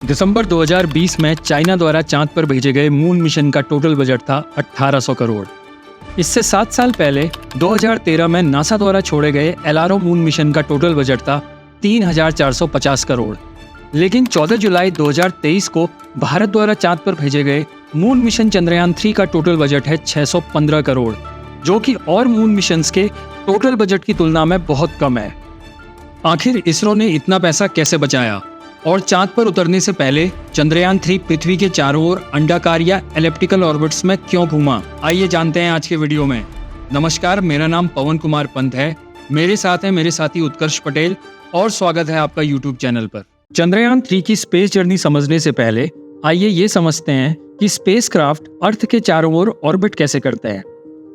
दिसंबर 2020 में चाइना द्वारा चांद पर भेजे गए मून मिशन का टोटल बजट था 1800 करोड़। इससे 7 साल पहले 2013 में नासा द्वारा छोड़े गए एलआरओ मून मिशन का टोटल बजट था 3450 करोड़। लेकिन 14 जुलाई 2023 को भारत द्वारा चांद पर भेजे गए मून मिशन चंद्रयान 3 का टोटल बजट है 615 करोड़, जो कि और मून मिशंस के टोटल बजट की तुलना में बहुत कम है। आखिर इसरो ने इतना पैसा कैसे बचाया और चांद पर उतरने से पहले चंद्रयान 3 पृथ्वी के चारों ओर अंडाकार या एलिप्टिकल ऑर्बिट्स में क्यों घूमा? आइए जानते हैं आज के वीडियो में। नमस्कार, मेरा नाम पवन कुमार पंत है। मेरे साथ हैं मेरे साथी उत्कर्ष पटेल और स्वागत है आपका यूट्यूब चैनल पर। चंद्रयान 3 की स्पेस जर्नी समझने से पहले आइए ये समझते हैं कि स्पेसक्राफ्ट अर्थ के चारों ओर ऑर्बिट कैसे करते हैं।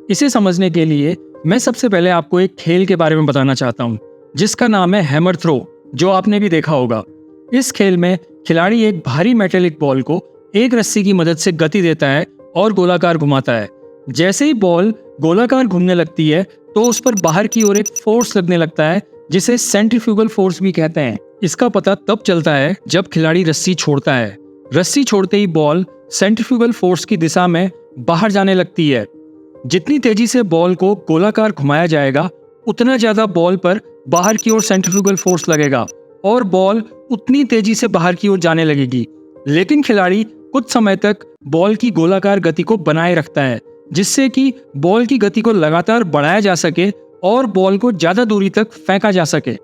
इसे समझने के लिए मैं सबसे पहले आपको एक खेल के बारे में बताना चाहता हूँ जिसका नाम है हैमर थ्रो, जो आपने भी देखा होगा। इस खेल में खिलाड़ी एक भारी मेटेलिक बॉल को एक रस्सी की मदद से गति देता है और गोलाकार घुमाता है। जैसे ही बॉल गोलाकार घूमने लगती है तो उस पर बाहर की ओर एक फोर्स लगने लगता है जिसे सेंट्रीफ्यूगल फोर्स भी कहते हैं। इसका पता तब चलता है जब खिलाड़ी रस्सी छोड़ता है। रस्सी छोड़ते ही बॉल सेंट्रीफ्यूगल फोर्स की दिशा में बाहर जाने लगती है। जितनी तेजी से बॉल को गोलाकार घुमाया जाएगा उतना ज्यादा बॉल पर बाहर की ओर सेंट्रीफ्यूगल फोर्स लगेगा और बॉल उतनी तेजी से बाहर की ओर जाने लगेगी। लेकिन खिलाड़ी कुछ समय तक बॉल की गोलाकार गति को बनाए रखता है जिससे कि बॉल की गति को लगातार बढ़ाया जा सके और बॉल को ज्यादा दूरी तक फेंका जा सके।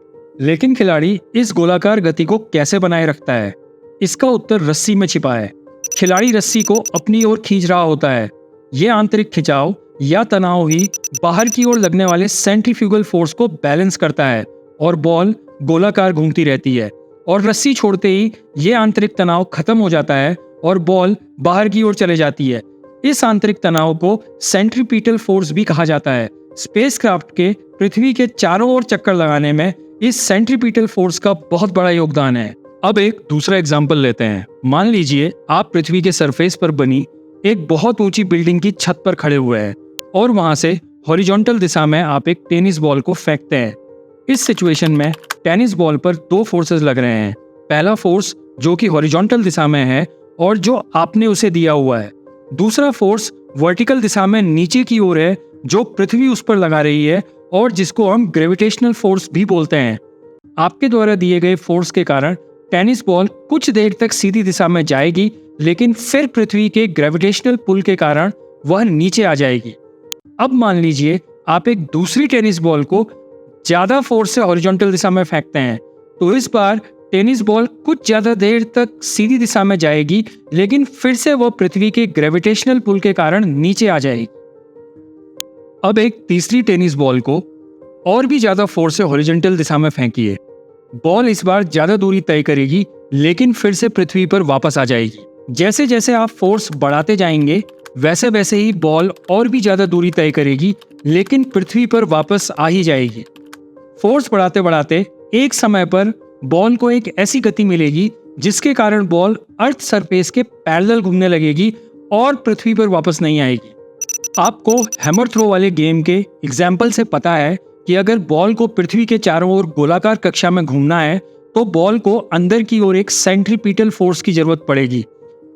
लेकिन खिलाड़ी इस गोलाकार गति को कैसे बनाए रखता है? इसका उत्तर रस्सी में छिपा है। खिलाड़ी रस्सी को अपनी ओर खींच रहा होता है। ये आंतरिक खिंचाव या तनाव ही बाहर की ओर लगने वाले सेंट्रीफ्यूगल फोर्स को बैलेंस करता है और बॉल गोलाकार घूमती रहती है। और रस्सी छोड़ते ही ये आंतरिक तनाव खत्म हो जाता है और बॉल बाहर की ओर चले जाती है। इस आंतरिक तनाव को सेंट्रीपिटल फोर्स भी कहा जाता है। स्पेसक्राफ्ट के पृथ्वी के चारों ओर चक्कर लगाने में इस सेंट्रीपिटल फोर्स का बहुत बड़ा योगदान है। अब एक दूसरा एग्जाम्पल लेते हैं। मान लीजिए आप पृथ्वी के सरफेस पर बनी एक बहुत ऊंची बिल्डिंग की छत पर खड़े हुए हैं और वहां से हॉरिजॉन्टल दिशा में आप एक टेनिस बॉल को फेंकते हैं। इस सिचुएशन में टेनिस बॉल पर दो फोर्सेस लग रहे हैं। पहला फोर्स जो कि हॉरिजॉन्टल दिशा में है और जो आपने उसे दिया हुआ है। दूसरा फोर्स वर्टिकल दिशा में नीचे की ओर है जो पृथ्वी उस पर लगा रही है और जिसको हम ग्रेविटेशनल फोर्स भी बोलते हैं। आपके द्वारा दिए गए फोर्स के कारण टेनिस बॉल कुछ देर तक सीधी दिशा में जाएगी, लेकिन फिर पृथ्वी के ग्रेविटेशनल पुल के कारण वह नीचे आ जाएगी। अब मान लीजिए आप एक दूसरी टेनिस बॉल को ज्यादा फोर्स से हॉरिजॉन्टल दिशा में फेंकते हैं, तो इस बार टेनिस बॉल कुछ ज्यादा देर तक सीधी दिशा में जाएगी, लेकिन फिर से वह पृथ्वी के ग्रेविटेशनल पुल के कारण नीचे आ जाएगी। अब एक तीसरी टेनिस बॉल को और भी ज्यादा फोर्स से हॉरिजॉन्टल दिशा में फेंकिए। बॉल इस बार ज्यादा दूरी तय करेगी, लेकिन फिर से पृथ्वी पर वापस आ जाएगी। जैसे जैसे आप फोर्स बढ़ाते जाएंगे वैसे वैसे ही बॉल और भी ज्यादा दूरी तय करेगी, लेकिन पृथ्वी पर वापस आ ही जाएगी। फोर्स बढ़ाते बढ़ाते एक समय पर बॉल को एक ऐसी गति मिलेगी जिसके कारण बॉल अर्थ सरफेस के पैरेलल घूमने लगेगी और पृथ्वी पर वापस नहीं आएगी। आपको हैमर थ्रो वाले गेम के एग्जाम्पल से पता है कि अगर बॉल को पृथ्वी के चारों ओर गोलाकार कक्षा में घूमना है तो बॉल को अंदर की ओर एक सेंट्रीपिटल फोर्स की जरूरत पड़ेगी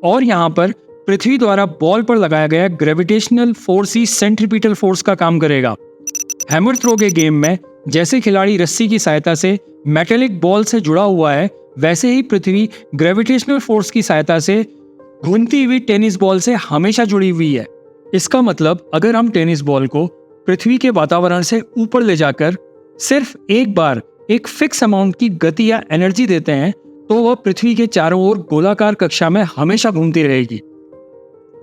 और यहाँ पर पृथ्वी द्वारा बॉल पर लगाया गया ग्रेविटेशनल फोर्स ही सेंट्रीपिटल फोर्स का काम करेगा। हैमर थ्रो के गेम में जैसे खिलाड़ी रस्सी की सहायता से मेटेलिक बॉल से जुड़ा हुआ है, वैसे ही पृथ्वी ग्रेविटेशनल फोर्स की सहायता से घूमती हुई टेनिस बॉल से हमेशा जुड़ी हुई है। इसका मतलब अगर हम टेनिस बॉल को पृथ्वी के वातावरण से ऊपर ले जाकर सिर्फ एक बार एक फिक्स अमाउंट की गति या एनर्जी देते हैं तो वह पृथ्वी के चारों ओर गोलाकार कक्षा में हमेशा घूमती रहेगी।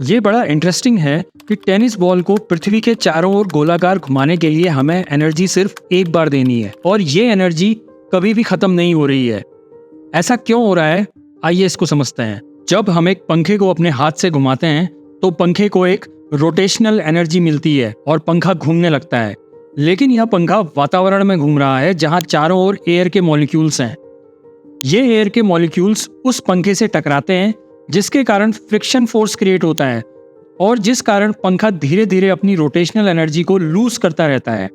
ये बड़ा इंटरेस्टिंग है कि टेनिस बॉल को पृथ्वी के चारों ओर गोलाकार घुमाने के लिए हमें एनर्जी सिर्फ एक बार देनी है और ये एनर्जी कभी भी खत्म नहीं हो रही है। ऐसा क्यों हो रहा है? आइए इसको समझते हैं। जब हम एक पंखे को अपने हाथ से घुमाते हैं तो पंखे को एक रोटेशनल एनर्जी मिलती है और पंखा घूमने लगता है। लेकिन यह पंखा वातावरण में घूम रहा है जहां चारों ओर एयर के मॉलिक्यूल्स हैं। ये एयर के मॉलिक्यूल्स उस पंखे से टकराते हैं जिसके कारण फ्रिक्शन फोर्स क्रिएट होता है और जिस कारण पंखा धीरे धीरे अपनी रोटेशनल एनर्जी को लूज करता रहता है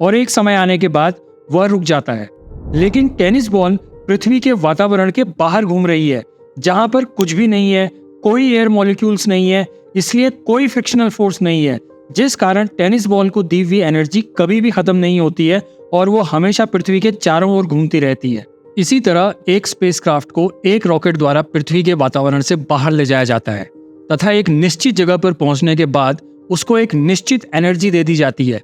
और एक समय आने के बाद वह रुक जाता है। लेकिन टेनिस बॉल पृथ्वी के वातावरण के बाहर घूम रही है जहां पर कुछ भी नहीं है, कोई एयर मॉलिक्यूल्स नहीं है, इसलिए कोई फ्रिक्शनल फोर्स नहीं है, जिस कारण टेनिस बॉल को दी हुई एनर्जी कभी भी खत्म नहीं होती है और वो हमेशा पृथ्वी के चारों ओर घूमती रहती है। इसी तरह एक स्पेसक्राफ्ट को एक रॉकेट द्वारा पृथ्वी के वातावरण से बाहर ले जाया जाता है तथा एक निश्चित जगह पर पहुंचने के बाद उसको एक निश्चित एनर्जी दे दी जाती है,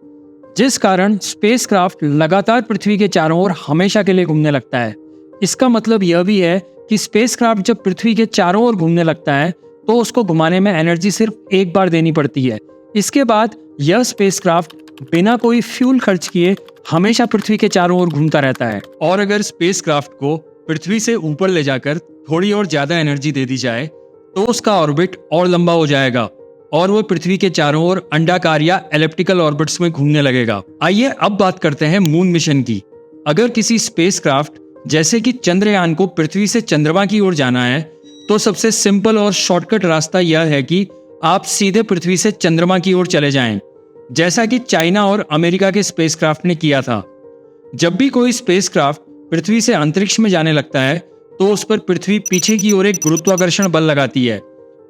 जिस कारण स्पेसक्राफ्ट लगातार पृथ्वी के चारों ओर हमेशा के लिए घूमने लगता है। इसका मतलब यह भी है कि स्पेसक्राफ्ट जब पृथ्वी के चारों ओर घूमने लगता है तो उसको घुमाने में एनर्जी सिर्फ एक बार देनी पड़ती है। इसके बाद यह स्पेसक्राफ्ट बिना कोई फ्यूल खर्च किए हमेशा पृथ्वी के चारों ओर घूमता रहता है। और अगर स्पेसक्राफ्ट को पृथ्वी से ऊपर ले जाकर थोड़ी और ज्यादा एनर्जी दे दी जाए तो उसका ऑर्बिट और लंबा हो जाएगा और वो पृथ्वी के चारों ओर अंडाकार या एलिप्टिकल ऑर्बिट्स में घूमने लगेगा। आइए अब बात करते हैं मून मिशन की। अगर किसी स्पेसक्राफ्ट जैसे कि चंद्रयान को पृथ्वी से चंद्रमा की ओर जाना है तो सबसे सिंपल और शॉर्टकट रास्ता यह है कि आप सीधे पृथ्वी से चंद्रमा की ओर चले जाएं, जैसा कि चाइना और अमेरिका के स्पेसक्राफ्ट ने किया था। जब भी कोई स्पेसक्राफ्ट पृथ्वी से अंतरिक्ष में जाने लगता है तो उस पर पृथ्वी पीछे की ओर एक गुरुत्वाकर्षण बल लगाती है।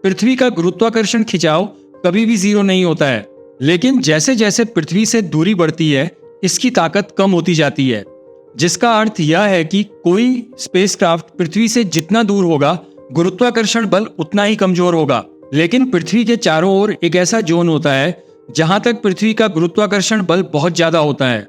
पृथ्वी का गुरुत्वाकर्षण खिंचाव कभी भी जीरो नहीं होता है, लेकिन जैसे जैसे पृथ्वी से दूरी बढ़ती है इसकी ताकत कम होती जाती है, जिसका अर्थ यह है कि कोई स्पेसक्राफ्ट पृथ्वी से जितना दूर होगा गुरुत्वाकर्षण बल उतना ही कमजोर होगा। लेकिन पृथ्वी के चारों ओर एक ऐसा जोन होता है जहां तक पृथ्वी का गुरुत्वाकर्षण बल बहुत ज्यादा होता है।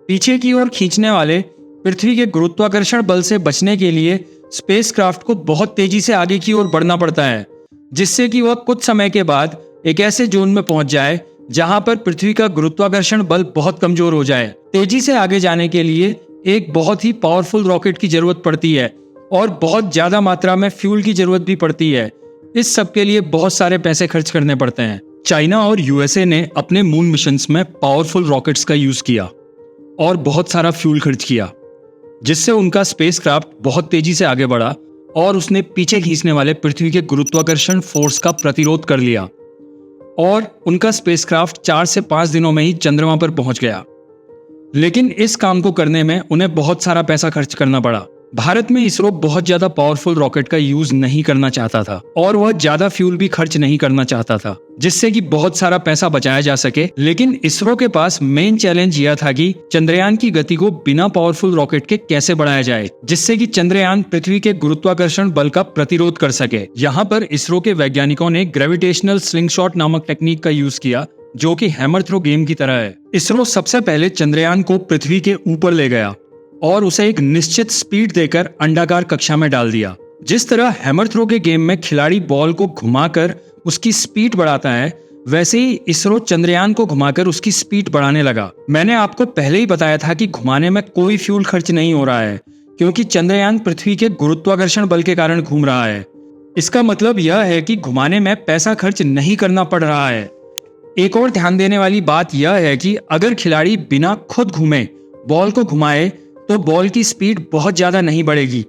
पीछे की ओर खींचने वाले पृथ्वी के गुरुत्वाकर्षण बल से बचने के लिए स्पेसक्राफ्ट को बहुत तेजी से आगे की ओर बढ़ना पड़ता है, जिससे कि वह कुछ समय के बाद एक ऐसे जोन में पहुंच जाए जहां पर पृथ्वी का गुरुत्वाकर्षण बल बहुत कमजोर हो जाए। तेजी से आगे जाने के लिए एक बहुत ही पावरफुल रॉकेट की जरूरत पड़ती है और बहुत ज्यादा मात्रा में फ्यूल की जरूरत भी पड़ती है। इस सब के लिए बहुत सारे पैसे खर्च करने पड़ते हैं। चाइना और यूएसए ने अपने मून मिशंस में पावरफुल रॉकेट्स का यूज किया और बहुत सारा फ्यूल खर्च किया, जिससे उनका स्पेसक्राफ्ट बहुत तेजी से आगे बढ़ा और उसने पीछे खींचने वाले पृथ्वी के गुरुत्वाकर्षण फोर्स का प्रतिरोध कर लिया और उनका स्पेसक्राफ्ट 4 से 5 दिनों में ही चंद्रमा पर पहुंच गया। लेकिन इस काम को करने में उन्हें बहुत सारा पैसा खर्च करना पड़ा। भारत में इसरो बहुत ज्यादा पावरफुल रॉकेट का यूज नहीं करना चाहता था और वह ज्यादा फ्यूल भी खर्च नहीं करना चाहता था, जिससे कि बहुत सारा पैसा बचाया जा सके। लेकिन इसरो के पास मेन चैलेंज यह था कि चंद्रयान की गति को बिना पावरफुल रॉकेट के कैसे बढ़ाया जाए, जिससे कि चंद्रयान पृथ्वी के गुरुत्वाकर्षण बल का प्रतिरोध कर सके। यहाँ पर इसरो के वैज्ञानिकों ने ग्रेविटेशनल स्लिंगशॉट नामक टेक्निक का यूज किया, जो कि हैमर थ्रो गेम की तरह है। इसरो सबसे पहले चंद्रयान को पृथ्वी के ऊपर ले गया और उसे एक निश्चित स्पीड देकर अंडाकार कक्षा में डाल दिया। जिस तरह हैमर थ्रो के गेम में खिलाड़ी बॉल को घुमाकर उसकी स्पीड बढ़ाता है, वैसे ही इसरो चंद्रयान को घुमाकर उसकी स्पीड बढ़ाने लगा। मैंने आपको पहले ही बताया था कि घुमाने में कोई फ्यूल खर्च नहीं हो रहा है, क्योंकि चंद्रयान पृथ्वी के गुरुत्वाकर्षण बल के कारण घूम रहा है। इसका मतलब यह है कि घुमाने में पैसा खर्च नहीं करना पड़ रहा है। एक और ध्यान देने वाली बात यह है कि अगर खिलाड़ी बिना खुद घूमे बॉल को घुमाए तो बॉल की स्पीड बहुत ज्यादा नहीं बढ़ेगी,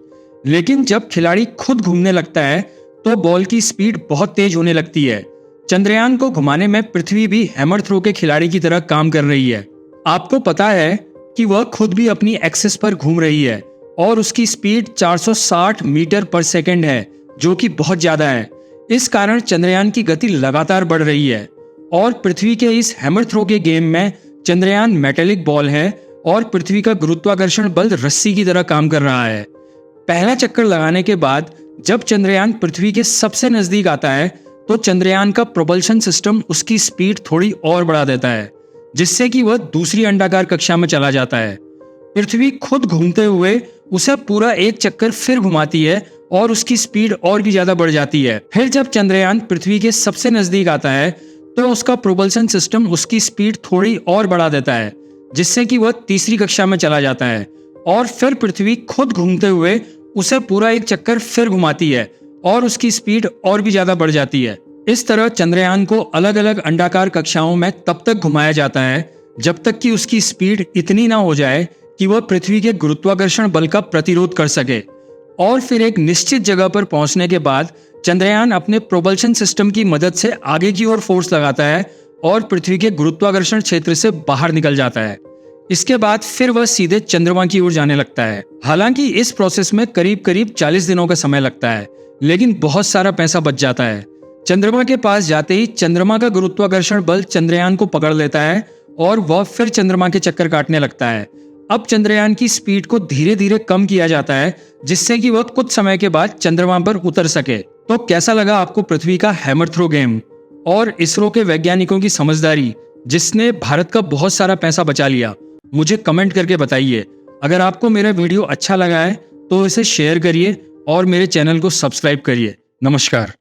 लेकिन जब खिलाड़ी खुद घूमने लगता है तो बॉल की स्पीड बहुत तेज होने लगती है। चंद्रयान को घुमाने में पृथ्वी भी हैमर थ्रो के खिलाड़ी की तरह काम कर रही है। आपको पता है कि वह खुद भी अपनी एक्सिस पर घूम रही है और उसकी स्पीड 460 मीटर पर सेकंड है, जो कि बहुत ज्यादा है। इस कारण चंद्रयान की गति लगातार बढ़ रही है और पृथ्वी के इस हैमर थ्रो के गेम में चंद्रयान मेटेलिक बॉल है और पृथ्वी का गुरुत्वाकर्षण बल रस्सी की तरह काम कर रहा है। पहला चक्कर लगाने के बाद जब चंद्रयान पृथ्वी के सबसे नजदीक आता है तो चंद्रयान का प्रोपल्शन सिस्टम उसकी स्पीड थोड़ी और बढ़ा देता है, जिससे कि वह दूसरी अंडाकार कक्षा में चला जाता है। पृथ्वी खुद घूमते हुए उसे पूरा एक चक्कर फिर घुमाती है और उसकी स्पीड और भी ज्यादा बढ़ जाती है। फिर जब चंद्रयान पृथ्वी के सबसे नजदीक आता है तो उसका प्रोपल्शन सिस्टम उसकी स्पीड थोड़ी और बढ़ा देता है, जिससे कि वह तीसरी कक्षा में चला जाता है और फिर पृथ्वी खुद घूमते हुए उसे पूरा एक चक्कर फिर घुमाती है और उसकी स्पीड और भी ज्यादा बढ़ जाती है। इस तरह चंद्रयान को अलग अलग अंडाकार कक्षाओं में तब तक घुमाया जाता है जब तक कि उसकी स्पीड इतनी ना हो जाए कि वह पृथ्वी के गुरुत्वाकर्षण बल का प्रतिरोध कर सके। और फिर एक निश्चित जगह पर पहुंचने के बाद चंद्रयान अपने प्रोपल्शन सिस्टम की मदद से आगे की ओर फोर्स लगाता है और पृथ्वी के गुरुत्वाकर्षण क्षेत्र से बाहर निकल जाता है। इसके बाद फिर वह सीधे चंद्रमा की ओर जाने लगता है। हालांकि इस प्रोसेस में करीब करीब 40 दिनों का समय लगता है, लेकिन बहुत सारा पैसा बच जाता है। चंद्रमा के पास जाते ही चंद्रमा का गुरुत्वाकर्षण बल चंद्रयान को पकड़ लेता है और वह फिर चंद्रमा के चक्कर काटने लगता है। अब चंद्रयान की स्पीड को धीरे धीरे कम किया जाता है, जिससे कि वह कुछ समय के बाद चंद्रमा पर उतर सके। तो कैसा लगा आपको पृथ्वी का हैमर थ्रो गेम और इसरो के वैज्ञानिकों की समझदारी, जिसने भारत का बहुत सारा पैसा बचा लिया? मुझे कमेंट करके बताइए। अगर आपको मेरा वीडियो अच्छा लगा है तो इसे शेयर करिए और मेरे चैनल को सब्सक्राइब करिए। नमस्कार।